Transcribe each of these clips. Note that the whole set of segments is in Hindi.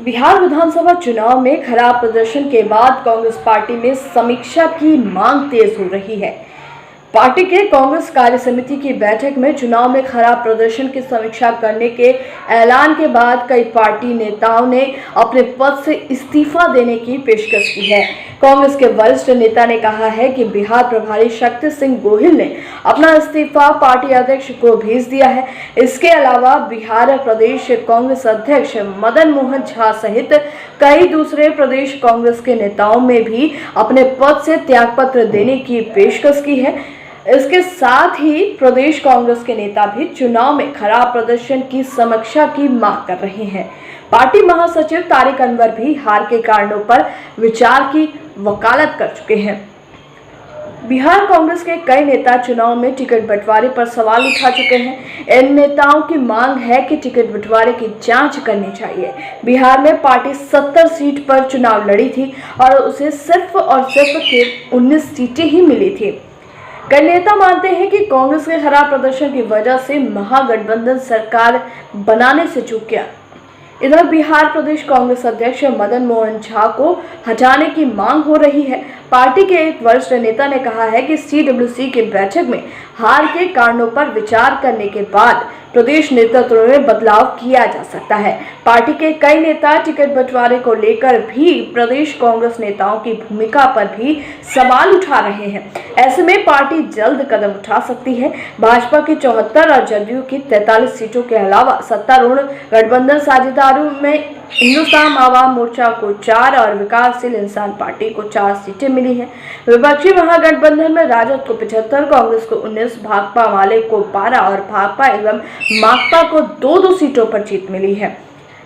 बिहार विधानसभा चुनाव में खराब प्रदर्शन के बाद कांग्रेस पार्टी में समीक्षा की मांग तेज हो रही है। पार्टी के कांग्रेस कार्य समिति की बैठक में चुनाव में खराब प्रदर्शन की समीक्षा करने के ऐलान के बाद कई पार्टी नेताओं ने अपने पद से इस्तीफा देने की पेशकश की है। कांग्रेस के वरिष्ठ नेता ने कहा है कि बिहार प्रभारी शक्ति सिंह गोहिल ने अपना इस्तीफा पार्टी अध्यक्ष को भेज दिया है। इसके अलावा बिहार प्रदेश कांग्रेस अध्यक्ष मदन मोहन झा सहित कई दूसरे प्रदेश कांग्रेस के नेताओं में भी अपने पद से त्यागपत्र देने की पेशकश की है। इसके साथ ही प्रदेश कांग्रेस के नेता भी चुनाव में खराब प्रदर्शन की समीक्षा की मांग कर रहे हैं। पार्टी महासचिव तारिक अनवर भी हार के कारणों पर विचार की वकालत कर चुके हैं। बिहार कांग्रेस के कई नेता चुनाव में टिकट बंटवारे पर सवाल उठा चुके हैं। इन नेताओं की मांग है कि टिकट बंटवारे की जांच करनी चाहिए। बिहार में पार्टी 70 सीट पर चुनाव लड़ी थी और उसे सिर्फ और सिर्फ 19 सीटें ही मिली थी। कई नेता मानते हैं कि कांग्रेस के खराब प्रदर्शन की वजह से महागठबंधन सरकार बनाने से चूक गया। इधर बिहार प्रदेश कांग्रेस अध्यक्ष मदन मोहन झा को हटाने की मांग हो रही है। पार्टी के एक वरिष्ठ नेता ने कहा है कि सीडब्ल्यूसी की बैठक में हार के कारणों पर विचार करने के बाद प्रदेश नेतृत्व में बदलाव किया जा सकता है। पार्टी के कई नेता टिकट बंटवारे को लेकर भी प्रदेश कांग्रेस नेताओं की भूमिका पर भी सवाल उठा रहे हैं। ऐसे में पार्टी जल्द कदम उठा सकती है। भाजपा की 74 और जदयू की 43 सीटों के अलावा सत्तारूढ़ गठबंधन साझेदारों में हिंदुस्तान आवाम मोर्चा को 4 और विकासशील इंसान पार्टी को 4 सीटें मिली हैं। विपक्षी महागठबंधन में राजद को 75, कांग्रेस को 19, भाकपा माले को 12 और भाकपा एवं माकपा को 2-2 सीटों पर जीत मिली है।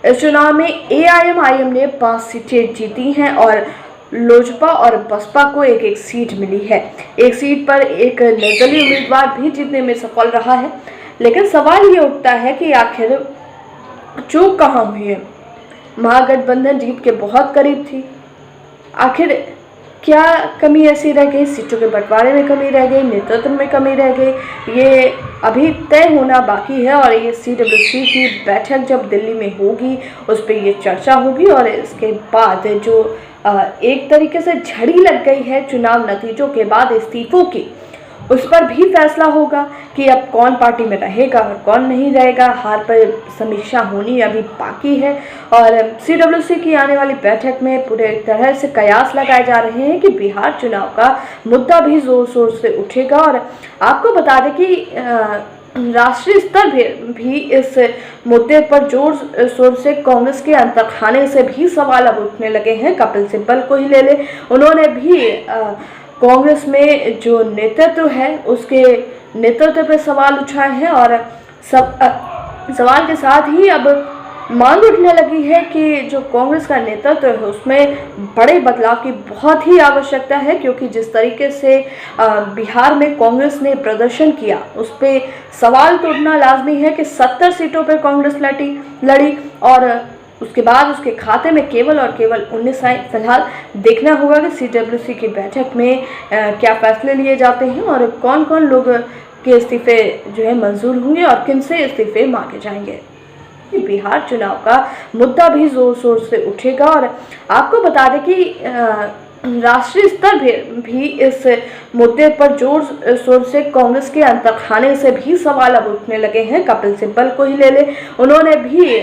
इस चुनाव में एआईएमआईएम ने 5 सीटें जीती हैं और लोजपा और बसपा को 1-1 सीट मिली है। एक सीट पर एक निर्दलीय उम्मीदवार भी जीतने में सफल रहा है। लेकिन सवाल ये उठता है कि आखिर चूक कहाँ हुई है। महागठबंधन जीत के बहुत करीब थी। आखिर क्या कमी ऐसी रह गई? सीटों के बंटवारे में कमी रह गई, नेतृत्व में कमी रह गई, ये अभी तय होना बाकी है। और ये सीडब्ल्यूसी की बैठक जब दिल्ली में होगी उस पर ये चर्चा होगी और इसके बाद जो एक तरीके से झड़ी लग गई है चुनाव नतीजों के बाद इस्तीफों की, उस पर भी फैसला होगा कि अब कौन पार्टी में रहेगा और कौन नहीं रहेगा। हार पर समीक्षा होनी अभी बाकी है और सीडब्ल्यूसी की आने वाली बैठक में पूरे तरह से कयास लगाए जा रहे हैं कि बिहार चुनाव का मुद्दा भी जोर शोर से उठेगा। और आपको बता दें कि राष्ट्रीय स्तर भी इस मुद्दे पर जोर शोर से कांग्रेस के अंतर्खाने से भी सवाल अब उठने लगे हैं। कपिल सिब्बल को ही ले ले, उन्होंने भी कांग्रेस में जो नेतृत्व है उसके नेतृत्व पे सवाल उठाए हैं और सवाल के साथ ही अब मांग उठने लगी है कि जो कांग्रेस का नेतृत्व है उसमें बड़े बदलाव की बहुत ही आवश्यकता है। क्योंकि जिस तरीके से बिहार में कांग्रेस ने प्रदर्शन किया उस पर सवाल तो उठना लाजमी है कि 70 सीटों पर कांग्रेस लड़ी और उसके बाद उसके खाते में केवल और केवल 19 आए। फिलहाल देखना होगा कि सीडब्ल्यूसी की बैठक में क्या फैसले लिए जाते हैं और कौन कौन लोग के इस्तीफे जो है मंजूर होंगे और किन से इस्तीफे मांगे जाएंगे। बिहार चुनाव का मुद्दा भी जोर शोर से उठेगा और आपको बता दें कि राष्ट्रीय स्तर भी इस मुद्दे पर जोर शोर से कांग्रेस के अंतर्खाने से भी सवाल अब उठने लगे हैं। कपिल सिब्बल को ही ले ले, उन्होंने भी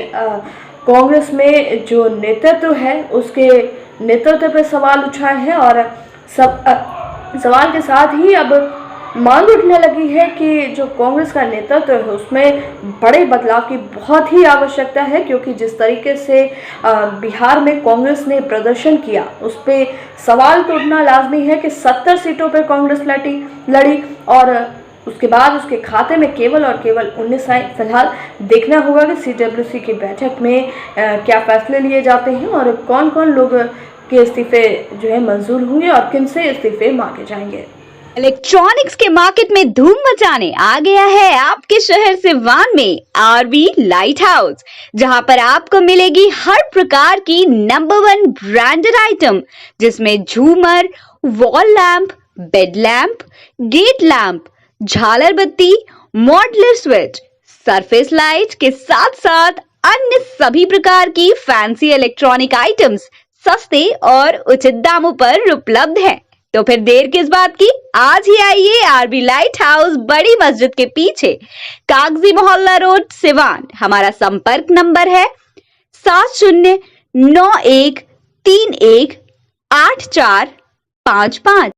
कांग्रेस में जो नेतृत्व है उसके नेतृत्व पे सवाल उठाए हैं और सवाल के साथ ही अब मांग उठने लगी है कि जो कांग्रेस का नेतृत्व है उसमें बड़े बदलाव की बहुत ही आवश्यकता है। क्योंकि जिस तरीके से बिहार में कांग्रेस ने प्रदर्शन किया उस पर सवाल तो उठना लाजमी है कि 70 सीटों पर कांग्रेस लड़ी और उसके बाद उसके खाते में केवल और केवल 19 आए। फिलहाल देखना होगा कि सीडब्ल्यूसी की बैठक में क्या फैसले लिए जाते हैं और कौन कौन लोग के इस्तीफे जो है मंजूर होंगे और किन से इस्तीफे मांगे जाएंगे। इलेक्ट्रॉनिक्स के मार्केट में धूम मचाने आ गया है आपके शहर सिवान में आरवी लाइट हाउस, जहां पर आपको मिलेगी हर प्रकार की नंबर 1 ब्रांडेड आइटम, जिसमें झूमर, wall lamp, bed lamp, gate lamp, झालर बत्ती, मॉडलर स्विच, सरफेस लाइट के साथ साथ अन्य सभी प्रकार की फैंसी इलेक्ट्रॉनिक आइटम्स सस्ते और उचित दामों पर उपलब्ध हैं। तो फिर देर किस बात की, आज ही आइए आरबी लाइट हाउस बड़ी मस्जिद के पीछे कागजी मोहल्ला रोड सिवान। हमारा संपर्क नंबर है 7091318455।